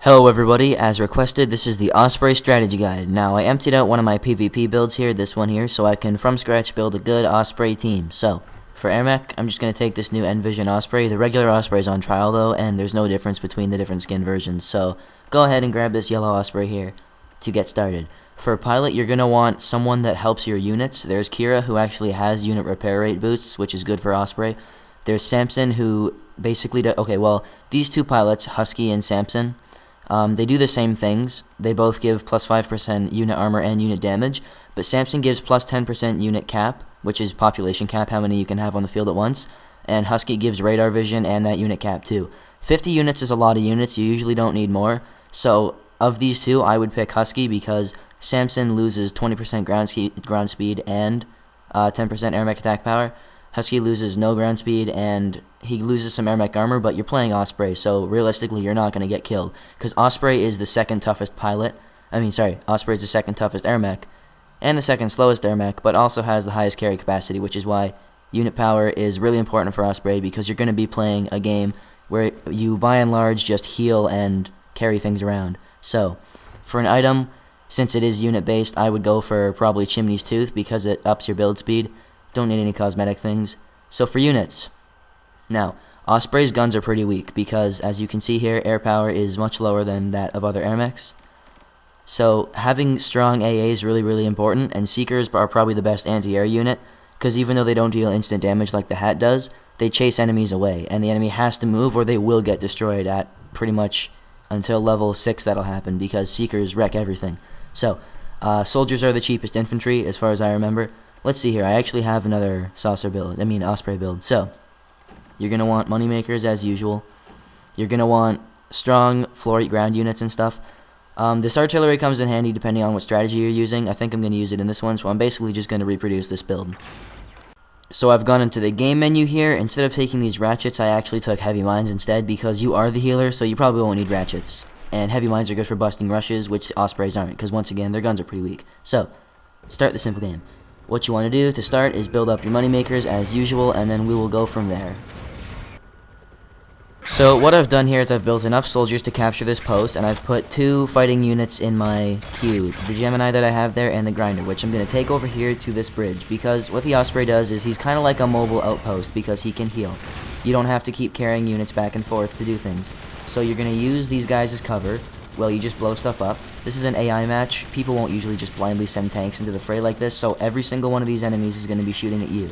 Hello everybody, as requested, this is the Osprey strategy guide. Now, I emptied out one of my PvP builds here, this one here, so I can from scratch build a good Osprey team. So, for Airmech, I'm just going to take this new Envision Osprey. The regular Osprey is on trial though, and there's no difference between the different skin versions, so go ahead and grab this yellow Osprey here to get started. For pilot, you're going to want someone that helps your units. There's Kira, who actually has unit repair rate boosts, which is good for Osprey. There's Samson, who basically these two pilots, Husky and Samson, they do the same things. They both give plus 5% unit armor and unit damage, but Samson gives plus 10% unit cap, which is population cap, how many you can have on the field at once, and Husky gives radar vision and that unit cap too. 50 units is a lot of units, you usually don't need more, so of these two, I would pick Husky because Samson loses 20% ground speed and 10% Airmech attack power. Husky loses no ground speed, and he loses some Airmech armor, but you're playing Osprey, so realistically you're not going to get killed. Because Osprey is the second toughest Osprey is the second toughest Airmech, and the second slowest Airmech, but also has the highest carry capacity, which is why unit power is really important for Osprey, because you're going to be playing a game where you, by and large, just heal and carry things around. So, for an item, since it is unit-based, I would go for probably Chimney's Tooth, because it ups your build speed. Don't need any cosmetic things. So for units, now, Osprey's guns are pretty weak because, as you can see here, air power is much lower than that of other Airmechs. So having strong AA is really, really important, and Seekers are probably the best anti-air unit, because even though they don't deal instant damage like the Hat does, they chase enemies away, and the enemy has to move or they will get destroyed at pretty much until level 6 that'll happen, because Seekers wreck everything. So, soldiers are the cheapest infantry, as far as I remember. Let's see here, I actually have another Osprey build. So, you're going to want moneymakers as usual. You're going to want strong floor ground units and stuff. This artillery comes in handy depending on what strategy you're using. I think I'm going to use it in this one, so I'm basically just going to reproduce this build. So I've gone into the game menu here. Instead of taking these ratchets, I actually took heavy mines instead, because you are the healer, so you probably won't need ratchets. And heavy mines are good for busting rushes, which Ospreys aren't, because once again, their guns are pretty weak. So, start the simple game. What you want to do to start is build up your moneymakers as usual, and then we will go from there. So what I've done here is I've built enough soldiers to capture this post, and I've put 2 fighting units in my queue, the Gemini that I have there and the Grinder, which I'm going to take over here to this bridge, because what the Osprey does is he's kind of like a mobile outpost because he can heal. You don't have to keep carrying units back and forth to do things. So you're going to use these guys as cover. Well, you just blow stuff up. This is an AI match. People won't usually just blindly send tanks into the fray like this, so every single one of these enemies is going to be shooting at you.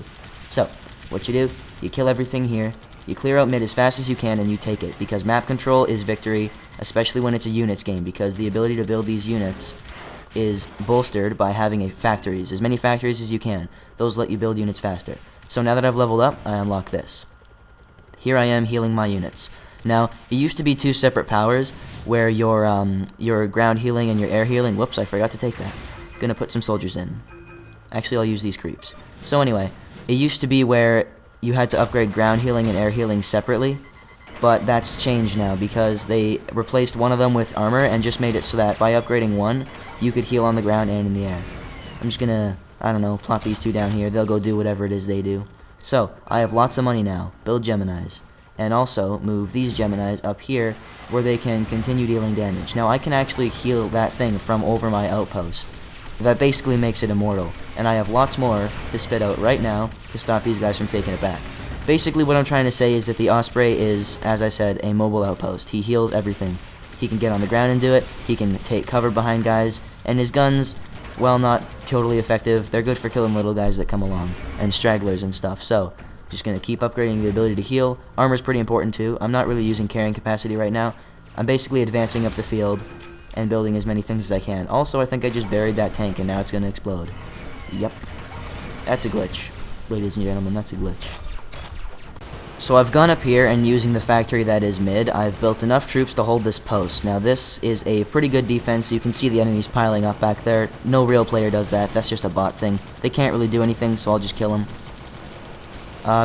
So, what you do, you kill everything here, you clear out mid as fast as you can, and you take it, because map control is victory, especially when it's a units game, because the ability to build these units is bolstered by having factories. As many factories as you can. Those let you build units faster. So now that I've leveled up, I unlock this. Here I am healing my units. Now, it used to be 2 separate powers, where your ground healing and your air healing, whoops, I forgot to take that. Gonna put some soldiers in. Actually, I'll use these creeps. So anyway, it used to be where you had to upgrade ground healing and air healing separately, but that's changed now, because they replaced one of them with armor, and just made it so that by upgrading one, you could heal on the ground and in the air. I'm just gonna, plop these 2 down here, they'll go do whatever it is they do. So, I have lots of money now, build Geminis. And also move these Geminis up here where they can continue dealing damage. Now I can actually heal that thing from over my outpost. That basically makes it immortal, and I have lots more to spit out right now to stop these guys from taking it back. Basically what I'm trying to say is that the Osprey is, as I said, a mobile outpost. He heals everything. He can get on the ground and do it, he can take cover behind guys, and his guns, while not totally effective, they're good for killing little guys that come along, and stragglers and stuff. So, just going to keep upgrading the ability to heal. Armor's pretty important too. I'm not really using carrying capacity right now. I'm basically advancing up the field and building as many things as I can. Also, I think I just buried that tank and now it's going to explode. Yep. That's a glitch. Ladies and gentlemen, that's a glitch. So I've gone up here, and using the factory that is mid, I've built enough troops to hold this post. Now this is a pretty good defense. You can see the enemies piling up back there. No real player does that. That's just a bot thing. They can't really do anything, so I'll just kill them.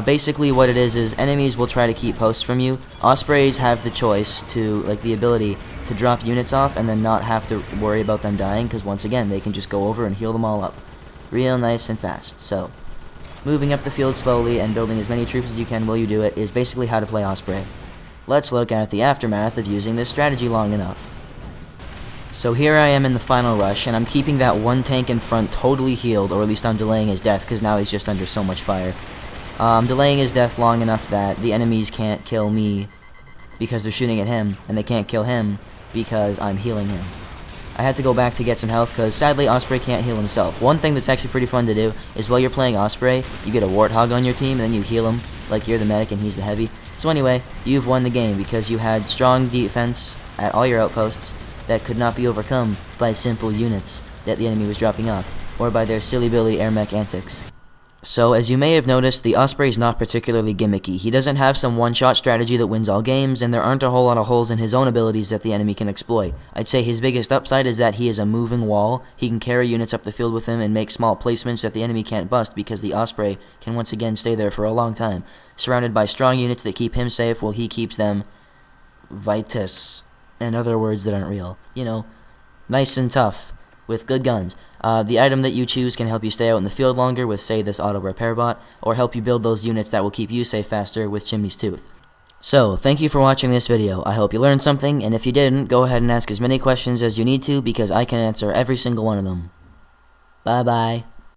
Basically what it is enemies will try to keep posts from you. Ospreys have the choice to, the ability to drop units off and then not have to worry about them dying, because once again, they can just go over and heal them all up. Real nice and fast. So, moving up the field slowly and building as many troops as you can while you do it is basically how to play Osprey. Let's look at the aftermath of using this strategy long enough. So here I am in the final rush, and I'm keeping that one tank in front totally healed, or at least I'm delaying his death, because now he's just under so much fire. I'm delaying his death long enough that the enemies can't kill me because they're shooting at him, and they can't kill him because I'm healing him. I had to go back to get some health, because sadly Osprey can't heal himself. One thing that's actually pretty fun to do is while you're playing Osprey, you get a Warthog on your team, and then you heal him like you're the medic and he's the heavy. So anyway, you've won the game because you had strong defense at all your outposts that could not be overcome by simple units that the enemy was dropping off, or by their silly-billy Airmech antics. So, as you may have noticed, the Osprey is not particularly gimmicky. He doesn't have some one-shot strategy that wins all games, and there aren't a whole lot of holes in his own abilities that the enemy can exploit. I'd say his biggest upside is that he is a moving wall. He can carry units up the field with him and make small placements that the enemy can't bust, because the Osprey can once again stay there for a long time, surrounded by strong units that keep him safe while he keeps them vitus, and other words that aren't real. You know, nice and tough, with good guns. The item that you choose can help you stay out in the field longer with, say, this auto repair bot, or help you build those units that will keep you safe faster with Chimney's Tooth. So, thank you for watching this video. I hope you learned something, and if you didn't, go ahead and ask as many questions as you need to, because I can answer every single one of them. Bye-bye.